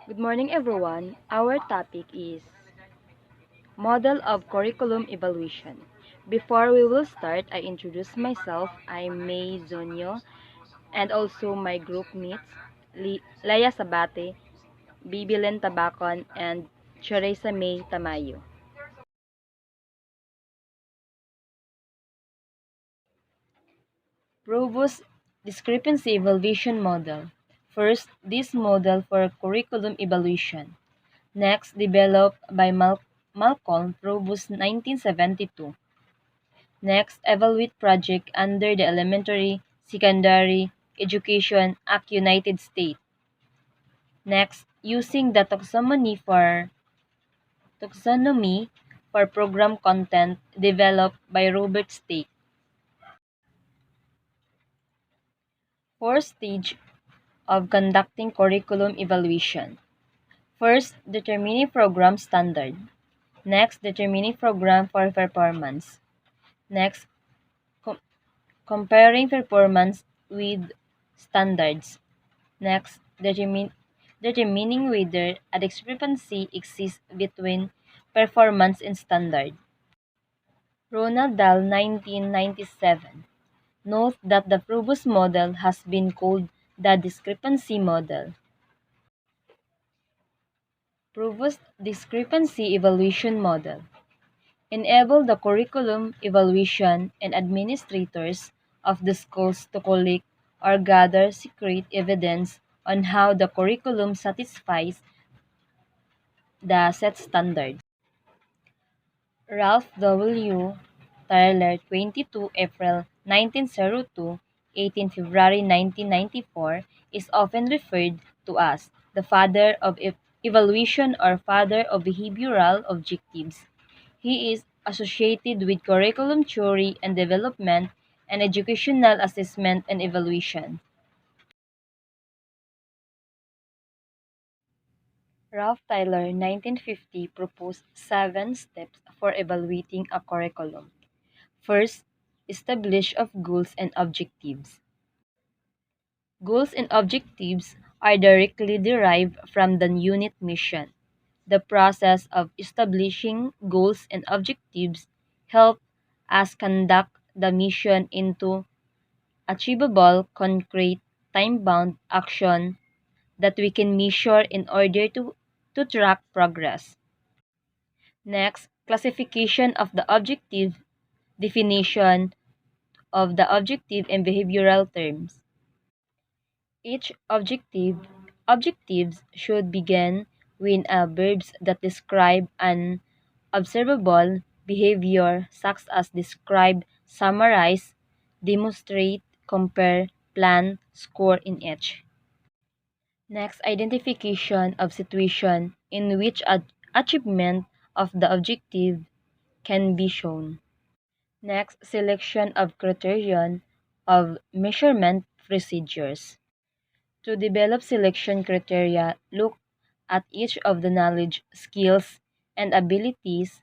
Good morning, everyone. Our topic is Model of Curriculum Evaluation. Before we will start, I introduce myself. I'm May Zonio and also my group mates, Leia Zabate, Bibilen Tabacon, and Teresa May Tamayo. Robust Discrepancy Evaluation Model. First, this model for curriculum evaluation. Next, developed by Malcolm Probus 1972. Next, evaluate project under the Elementary, Secondary Education Act United States. Next, using the taxonomy for program content developed by Robert Stake. Fourth stage of conducting curriculum evaluation. First, determining program standard. Next, determining program for performance. Next, com- comparing performance with standards. Next, determining whether a discrepancy exists between performance and standard. Ronald Dahl, 1997. Note that the Probus model has been called the discrepancy model. Probus discrepancy evaluation model. Enable the curriculum evaluation and administrators of the schools to collect or gather secret evidence on how the curriculum satisfies the set standards. Ralph W. Tyler, 22 April 1902, 18 February 1994, is often referred to as the father of evaluation or father of behavioral objectives. He is associated with curriculum theory and development and educational assessment and evaluation. Ralph Tyler, 1950, proposed 7 steps for evaluating a curriculum. First, establish of goals and objectives. Goals and objectives are directly derived from the unit mission. The process of establishing goals and objectives help us conduct the mission into achievable, concrete, time-bound action that we can measure in order to track progress. Next, classification of the objective, definition of the objective and behavioral terms. Each objectives should begin with verbs that describe an observable behavior such as describe, summarize, demonstrate, compare, plan, score in each. Next, identification of situation in which achievement of the objective can be shown. Next, selection of criterion of measurement procedures. To develop selection criteria, look at each of the knowledge, skills, and abilities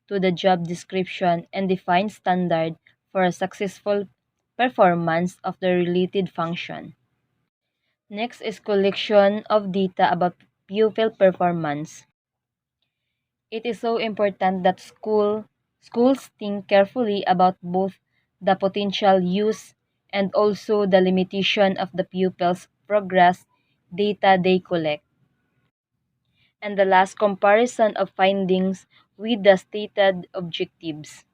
to the job description and define standard for a successful performance of the related function. Next is collection of data about pupil performance. It is so important that schools think carefully about both the potential use and also the limitation of the pupils' progress data they collect. And the last, comparison of findings with the stated objectives.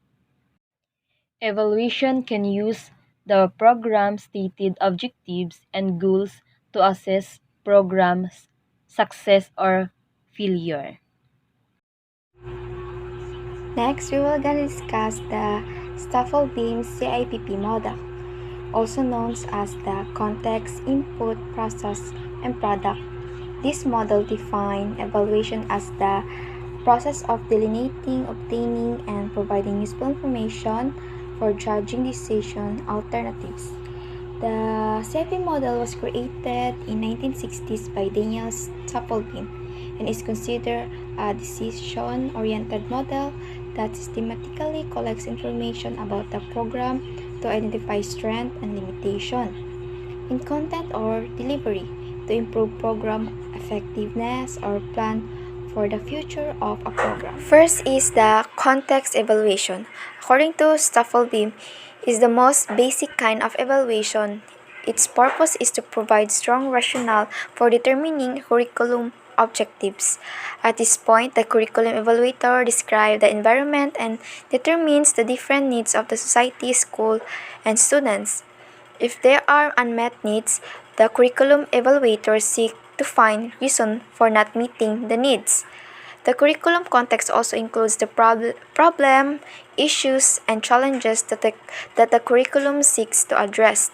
Evaluation can use the program's stated objectives and goals to assess program's success or failure. Next, we will gonna discuss the Staffel Beam CIPP model, also known as the Context, Input, Process, and Product. This model defines evaluation as the process of delineating, obtaining, and providing useful information for judging decision alternatives. The CIP model was created in 1960s by Daniel Staplebeam and is considered a decision-oriented model that systematically collects information about the program to identify strength and limitation. In content or delivery, to improve program effectiveness or plan for the future of a program. First is the context evaluation. According to Staffelbeam, is the most basic kind of evaluation. Its purpose is to provide strong rationale for determining curriculum objectives. At this point, the curriculum evaluator describes the environment and determines the different needs of the society, school, and students. If there are unmet needs, the curriculum evaluators seek to find reason for not meeting the needs. The curriculum context also includes the problem, issues, and challenges that the curriculum seeks to address.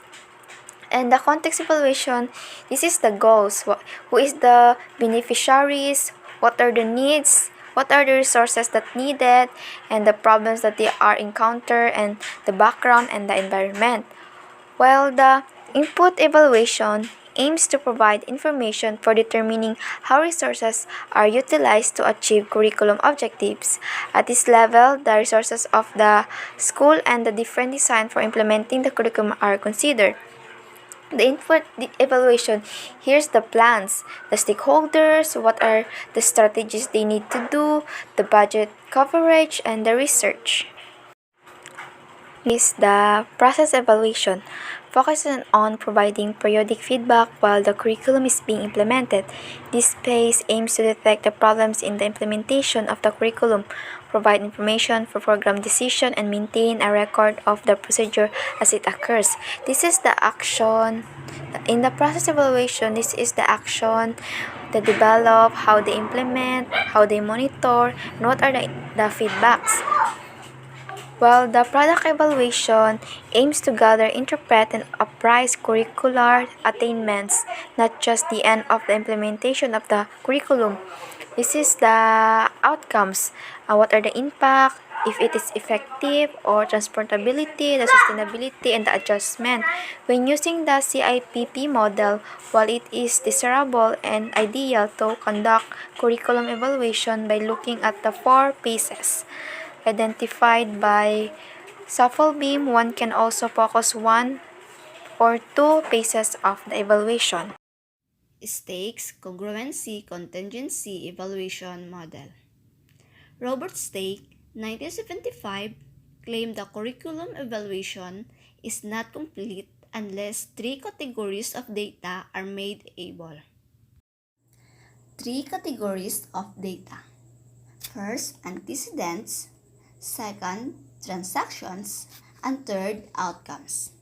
And the context evaluation, this is the goals. Who is the beneficiaries? What are the needs? What are the resources that needed? And the problems that they are encounter and the background and the environment. While the input evaluation aims to provide information for determining how resources are utilized to achieve curriculum objectives. At this level, the resources of the school and the different design for implementing the curriculum are considered. The input evaluation, here's the plans, the stakeholders, what are the strategies they need to do, the budget coverage, and the research. Is the process evaluation, focusing on providing periodic feedback while the curriculum is being implemented. This phase aims to detect the problems in the implementation of the curriculum, provide information for program decision, and maintain a record of the procedure as it occurs. This is the action. In the process evaluation, this is the action, they develop, how they implement, how they monitor, and what are the feedbacks. While the product evaluation aims to gather, interpret, and appraise curricular attainments, not just the end of the implementation of the curriculum. This is the outcomes. What are the impact, if it is effective, or transportability, the sustainability, and the adjustment. When using the CIPP model, while it is desirable and ideal to conduct curriculum evaluation by looking at the 4 phases identified by Shufflebeam, one can also focus 1 or 2 phases of the evaluation. Stakes Congruency Contingency Evaluation Model. Robert Stake, 1975, claimed the curriculum evaluation is not complete unless 3 categories of data are made able. 3 categories of data. First, antecedents. Second, transactions. And third, outcomes.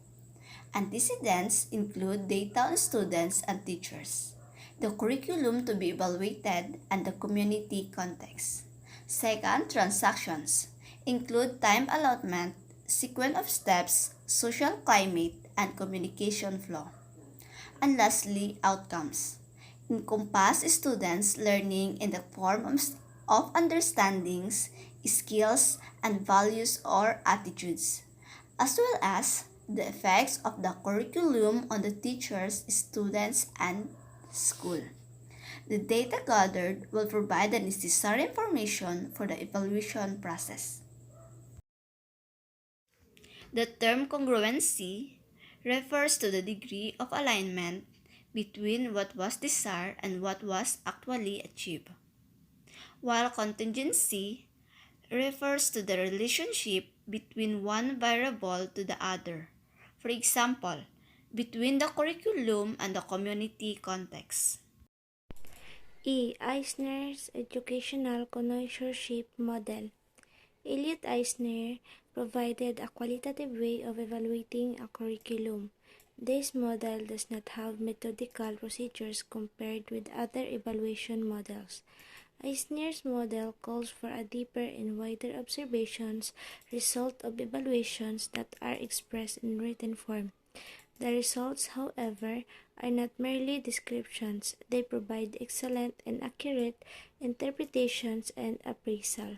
Antecedents include data on students and teachers, the curriculum to be evaluated, and the community context. Second, transactions include time allotment, sequence of steps, social climate, and communication flow. And lastly, outcomes encompass students' learning in the form of understandings, skills, and values or attitudes, as well as the effects of the curriculum on the teachers, students, and school. The data gathered will provide the necessary information for the evaluation process. The term congruency refers to the degree of alignment between what was desired and what was actually achieved, while contingency refers to the relationship between one variable to the other. For example, between the curriculum and the community context. Eisner's educational connoisseurship model. Elliot Eisner provided a qualitative way of evaluating a curriculum. This model does not have methodical procedures compared with other evaluation models. Eisner's model calls for a deeper and wider observations result of evaluations that are expressed in written form. The results, however, are not merely descriptions. They provide excellent and accurate interpretations and appraisal.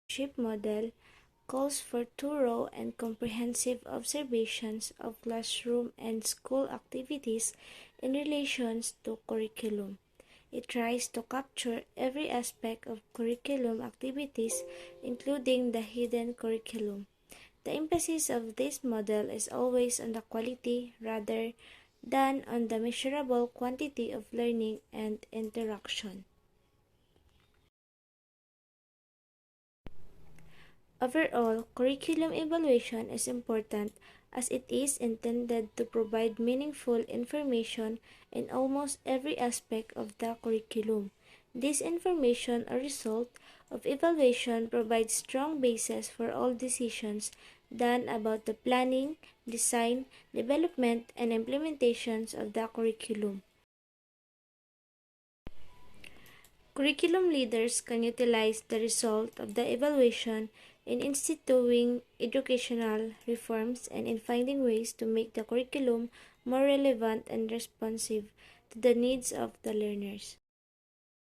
Ship model calls for thorough and comprehensive observations of classroom and school activities in relation to curriculum. It tries to capture every aspect of curriculum activities, including the hidden curriculum. The emphasis of this model is always on the quality rather than on the measurable quantity of learning and interaction. Overall, curriculum evaluation is important as it is intended to provide meaningful information in almost every aspect of the curriculum. This information or result of evaluation provides strong basis for all decisions done about the planning, design, development, and implementations of the curriculum. Curriculum leaders can utilize the result of the evaluation in instituting educational reforms and in finding ways to make the curriculum more relevant and responsive to the needs of the learners.